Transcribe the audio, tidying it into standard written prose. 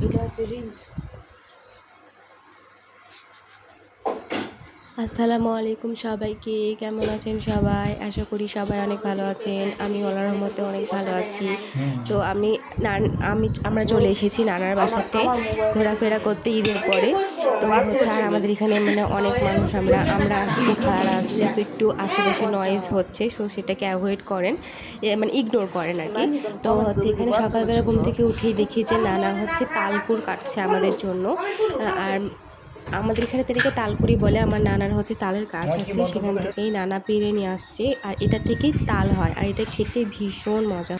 এটা হচ্ছে রিলস। আসসালামু আলাইকুম সবাইকে, কেমন আছেন সবাই? আশা করি সবাই অনেক ভালো আছেন। আমি আল্লাহর রহমতে অনেক ভালো আছি। তো আমরা চলে এসেছি নানার বাসাতে ঘোরাফেরা করতে ঈদের পরে। তো হচ্ছে আর আমাদের এখানে মানে অনেক মানুষ, আমরা আসছি, খালারা আসছে, তো একটু আশেপাশে নয়েজ হচ্ছে, সো সেটাকে অ্যাভয়েড করেন, মানে ইগনোর করেন আর কি। তো হচ্ছে এখানে সকালবেলা ঘুম থেকে উঠেই দেখি যে নানা হচ্ছে তালকুর কাটছে আমাদের জন্য। আর আমাদের এখানে এটাকে তালকুড়ি বলে। আমার নানার হচ্ছে তালের গাছ আছে, সেখান থেকেই নানা পেরে নিয়ে আসছে, আর এটা থেকেই তাল হয়, আর এটা খেতে ভীষণ মজা।